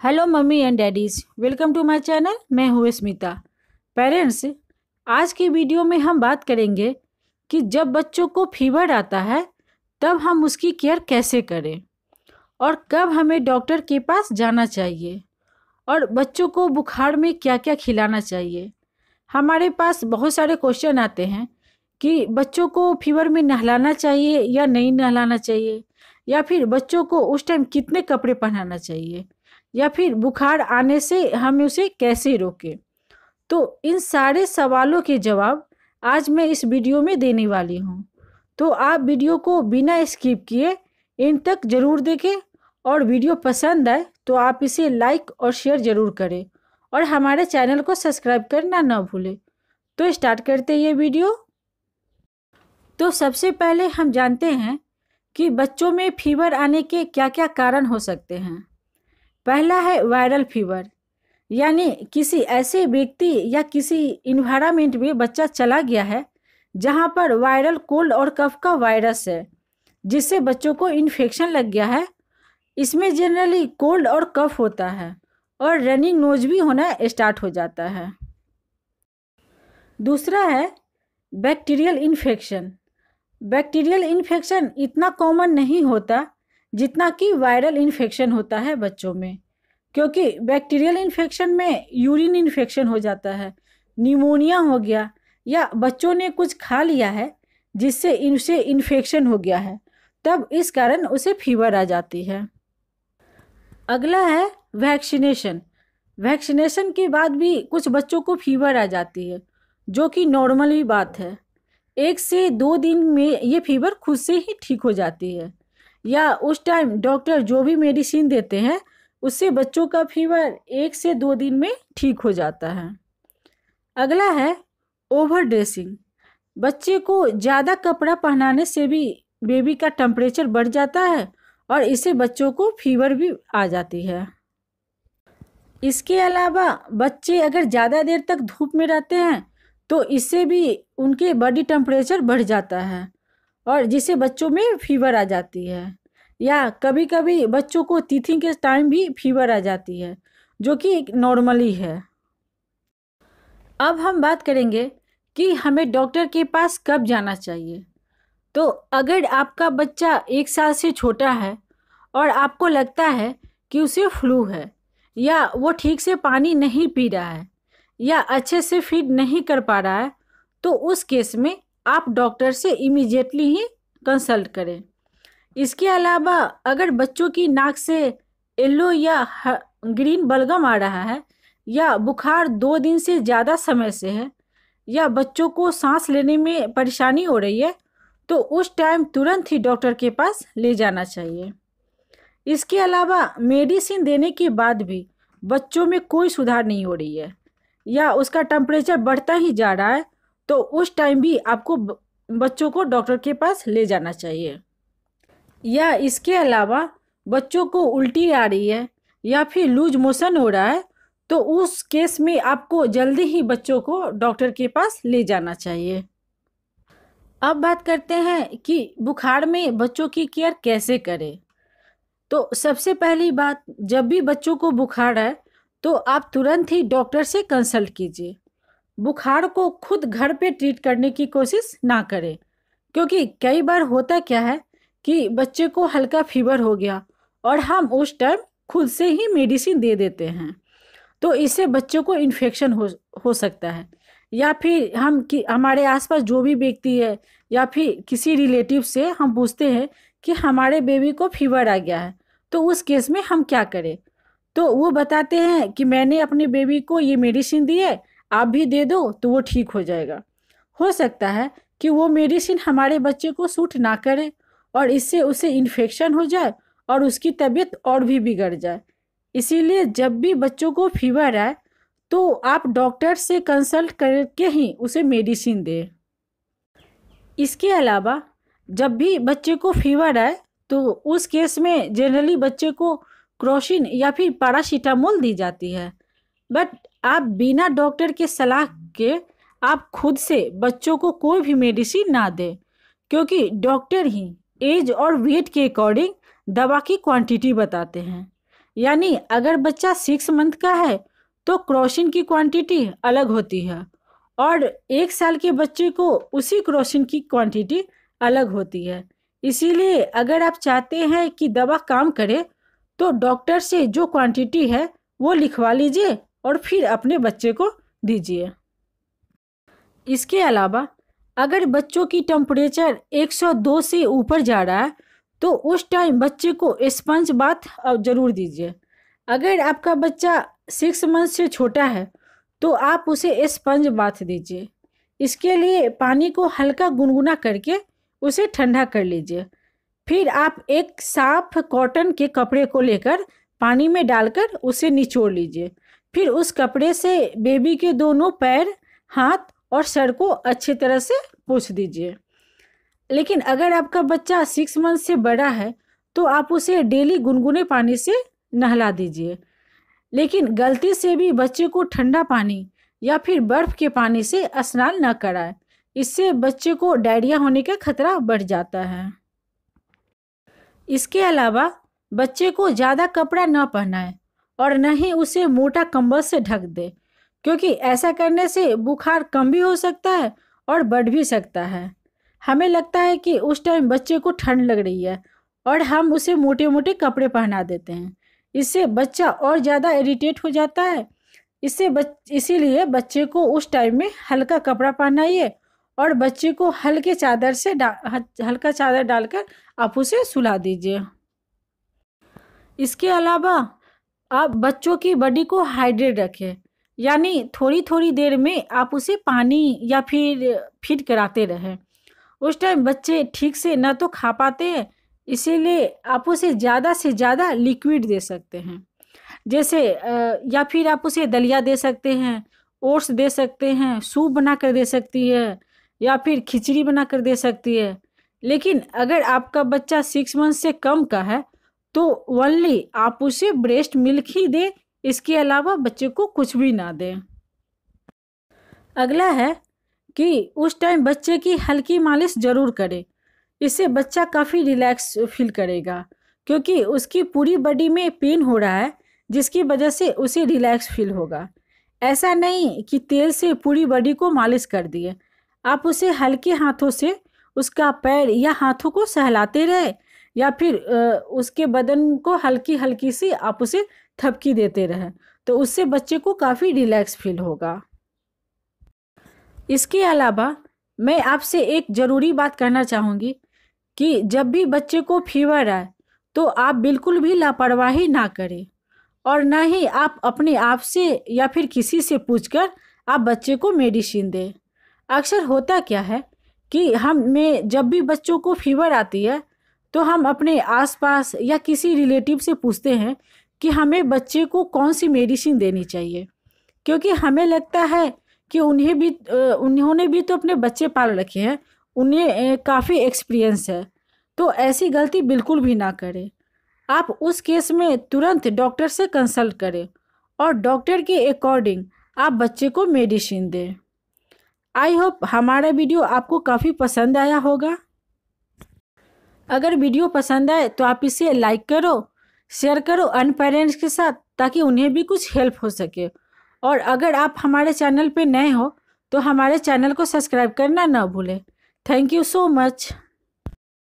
Hello mummy and daddies, welcome to my channel. मैं हूँ Smita. Parents, आज की वीडियो में हम बात करेंगे कि जब बच्चों को फीवर आता है तब हम उसकी केयर कैसे करें और कब हमें डॉक्टर के पास जाना चाहिए और बच्चों को बुखार में क्या क्या खिलाना चाहिए। हमारे पास बहुत सारे क्वेश्चन आते हैं कि बच्चों को फीवर में नहलाना चाहिए या नहीं नहलाना चाहिए, या फिर बच्चों को उस टाइम कितने कपड़े पहनाना चाहिए, या फिर बुखार आने से हमें उसे कैसे रोकें। तो इन सारे सवालों के जवाब आज मैं इस वीडियो में देने वाली हूँ। तो आप वीडियो को बिना स्किप किए इन तक ज़रूर देखें और वीडियो पसंद आए तो आप इसे लाइक और शेयर ज़रूर करें और हमारे चैनल को सब्सक्राइब करना ना भूलें। तो स्टार्ट करते हैं ये वीडियो। तो सबसे पहले हम जानते हैं कि बच्चों में फीवर आने के क्या क्या कारण हो सकते हैं। पहला है वायरल फीवर, यानी किसी ऐसे व्यक्ति या किसी इन्वायरमेंट में बच्चा चला गया है जहां पर वायरल कोल्ड और कफ का वायरस है, जिससे बच्चों को इन्फेक्शन लग गया है। इसमें जनरली कोल्ड और कफ होता है और रनिंग नोज भी होना स्टार्ट हो जाता है। दूसरा है बैक्टीरियल इन्फेक्शन। बैक्टीरियल इन्फेक्शन इतना कॉमन नहीं होता जितना कि वायरल इन्फेक्शन होता है बच्चों में, क्योंकि बैक्टीरियल इन्फेक्शन में यूरिन इन्फेक्शन हो जाता है, निमोनिया हो गया, या बच्चों ने कुछ खा लिया है जिससे इनसे इन्फेक्शन हो गया है, तब इस कारण उसे फीवर आ जाती है। अगला है वैक्सीनेशन। वैक्सीनेशन के बाद भी कुछ बच्चों को फीवर आ जाती है, जो कि नॉर्मली बात है। 1 से 2 दिन में ये फीवर खुद से ही ठीक हो जाती है, या उस टाइम डॉक्टर जो भी मेडिसिन देते हैं उससे बच्चों का फीवर 1 से 2 दिन में ठीक हो जाता है। अगला है ओवर ड्रेसिंग। बच्चे को ज़्यादा कपड़ा पहनाने से भी बेबी का टेम्परेचर बढ़ जाता है और इससे बच्चों को फीवर भी आ जाती है। इसके अलावा बच्चे अगर ज़्यादा देर तक धूप में रहते हैं तो इससे भी उनके बॉडी टेम्परेचर बढ़ जाता है और जिससे बच्चों में फीवर आ जाती है। या कभी कभी बच्चों को टीथिंग के टाइम भी फीवर आ जाती है, जो कि नॉर्मली है। अब हम बात करेंगे कि हमें डॉक्टर के पास कब जाना चाहिए। तो अगर आपका बच्चा 1 साल से छोटा है और आपको लगता है कि उसे फ्लू है, या वो ठीक से पानी नहीं पी रहा है, या अच्छे से फीड नहीं कर पा रहा है, तो उस केस में आप डॉक्टर से इमीडिएटली ही कंसल्ट करें। इसके अलावा अगर बच्चों की नाक से येलो या ग्रीन बलगम आ रहा है, या बुखार 2 दिन से ज़्यादा समय से है, या बच्चों को सांस लेने में परेशानी हो रही है, तो उस टाइम तुरंत ही डॉक्टर के पास ले जाना चाहिए। इसके अलावा मेडिसिन देने के बाद भी बच्चों में कोई सुधार नहीं हो रही है, या उसका टेम्परेचर बढ़ता ही जा रहा है, तो उस टाइम भी आपको बच्चों को डॉक्टर के पास ले जाना चाहिए। या इसके अलावा बच्चों को उल्टी आ रही है या फिर लूज मोशन हो रहा है, तो उस केस में आपको जल्दी ही बच्चों को डॉक्टर के पास ले जाना चाहिए। अब बात करते हैं कि बुखार में बच्चों की केयर कैसे करें। तो सबसे पहली बात, जब भी बच्चों को बुखार आए तो आप तुरंत ही डॉक्टर से कंसल्ट कीजिए। बुखार को खुद घर पे ट्रीट करने की कोशिश ना करें, क्योंकि कई बार होता क्या है कि बच्चे को हल्का फीवर हो गया और हम उस टाइम खुद से ही मेडिसिन दे देते हैं, तो इससे बच्चों को इन्फेक्शन हो सकता है। या फिर हमारे आसपास जो भी व्यक्ति है या फिर किसी रिलेटिव से हम पूछते हैं कि हमारे बेबी को फीवर आ गया है, तो उस केस में हम क्या करें, तो वो बताते हैं कि मैंने अपने बेबी को ये मेडिसिन दी है, आप भी दे दो तो वो ठीक हो जाएगा। हो सकता है कि वो मेडिसिन हमारे बच्चे को सूट ना करे और इससे उसे इन्फेक्शन हो जाए और उसकी तबीयत और भी बिगड़ जाए। इसीलिए जब भी बच्चों को फीवर आए तो आप डॉक्टर से कंसल्ट करके ही उसे मेडिसिन दें। इसके अलावा जब भी बच्चे को फीवर आए तो उस केस में जनरली बच्चे को क्रोसिन या फिर पैरासीटामोल दी जाती है, बट आप बिना डॉक्टर के सलाह के आप खुद से बच्चों को कोई भी मेडिसिन ना दें, क्योंकि डॉक्टर ही एज और वेट के अकॉर्डिंग दवा की क्वांटिटी बताते हैं। यानी अगर बच्चा 6 मंथ का है तो क्रोसिन की क्वांटिटी अलग होती है और 1 साल के बच्चे को उसी क्रोसिन की क्वांटिटी अलग होती है। इसीलिए अगर आप चाहते हैं कि दवा काम करे तो डॉक्टर से जो क्वांटिटी है वो लिखवा लीजिए और फिर अपने बच्चे को दीजिए। इसके अलावा अगर बच्चों की टेम्परेचर 102 से ऊपर जा रहा है तो उस टाइम बच्चे को स्पंज बाथ ज़रूर दीजिए। अगर आपका बच्चा 6 मंथ से छोटा है तो आप उसे स्पंज बाथ दीजिए। इसके लिए पानी को हल्का गुनगुना करके उसे ठंडा कर लीजिए। फिर आप एक साफ कॉटन के कपड़े को लेकर पानी में डालकर उसे निचोड़ लीजिए। फिर उस कपड़े से बेबी के दोनों पैर, हाथ और सर को अच्छी तरह से पोंछ दीजिए। लेकिन अगर आपका बच्चा 6 मंथ से बड़ा है तो आप उसे डेली गुनगुने पानी से नहला दीजिए। लेकिन गलती से भी बच्चे को ठंडा पानी या फिर बर्फ़ के पानी से स्नान न कराएं। इससे बच्चे को डायरिया होने का खतरा बढ़ जाता है। इसके अलावा बच्चे को ज़्यादा कपड़ा न पहनाएं और न ही उसे मोटा कंबल से ढक दें, क्योंकि ऐसा करने से बुखार कम भी हो सकता है और बढ़ भी सकता है। हमें लगता है कि उस टाइम बच्चे को ठंड लग रही है और हम उसे मोटे मोटे कपड़े पहना देते हैं। इससे बच्चा और ज़्यादा इरिटेट हो जाता है। इसीलिए बच्चे को उस टाइम में हल्का कपड़ा पहनाइए और बच्चे को हल्का चादर डालकर आप उसे सुला दीजिए। इसके अलावा आप बच्चों की बॉडी को हाइड्रेट रखें, यानी थोड़ी थोड़ी देर में आप उसे पानी या फिर फीड कराते रहें। उस टाइम बच्चे ठीक से ना तो खा पाते हैं, इसीलिए आप उसे ज़्यादा से ज़्यादा लिक्विड दे सकते हैं। जैसे या फिर आप उसे दलिया दे सकते हैं, ओट्स दे सकते हैं, सूप बना कर दे सकती है या फिर खिचड़ी बना कर दे सकती है। लेकिन अगर आपका बच्चा 6 मंथ से कम का है तो ओनली आप उसे ब्रेस्ट मिल्क ही दें, इसके अलावा बच्चे को कुछ भी ना दें। अगला है कि उस टाइम बच्चे की हल्की मालिश ज़रूर करें। इससे बच्चा काफ़ी रिलैक्स फील करेगा, क्योंकि उसकी पूरी बॉडी में पेन हो रहा है, जिसकी वजह से उसे रिलैक्स फील होगा। ऐसा नहीं कि तेल से पूरी बॉडी को मालिश कर दिए, आप उसे हल्के हाथों से उसका पैर या हाथों को सहलाते रहे या फिर उसके बदन को हल्की हल्की सी आप उसे थपकी देते रहें, तो उससे बच्चे को काफ़ी रिलैक्स फील होगा। इसके अलावा मैं आपसे एक ज़रूरी बात करना चाहूँगी कि जब भी बच्चे को फीवर आए तो आप बिल्कुल भी लापरवाही ना करें और ना ही आप अपने आप से या फिर किसी से पूछकर आप बच्चे को मेडिसिन दें। अक्सर होता क्या है कि हमें जब भी बच्चों को फीवर आती है तो हम अपने आसपास या किसी रिलेटिव से पूछते हैं कि हमें बच्चे को कौन सी मेडिसिन देनी चाहिए, क्योंकि हमें लगता है कि उन्होंने भी तो अपने बच्चे पाल रखे हैं, उन्हें काफ़ी एक्सपीरियंस है। तो ऐसी गलती बिल्कुल भी ना करें। आप उस केस में तुरंत डॉक्टर से कंसल्ट करें और डॉक्टर के अकॉर्डिंग आप बच्चे को मेडिसिन दें। आई होप हमारा वीडियो आपको काफ़ी पसंद आया होगा। अगर वीडियो पसंद आए तो आप इसे लाइक करो, शेयर करो अन्य पेरेंट्स के साथ, ताकि उन्हें भी कुछ हेल्प हो सके। और अगर आप हमारे चैनल पे नए हो तो हमारे चैनल को सब्सक्राइब करना ना भूलें। Thank you so much.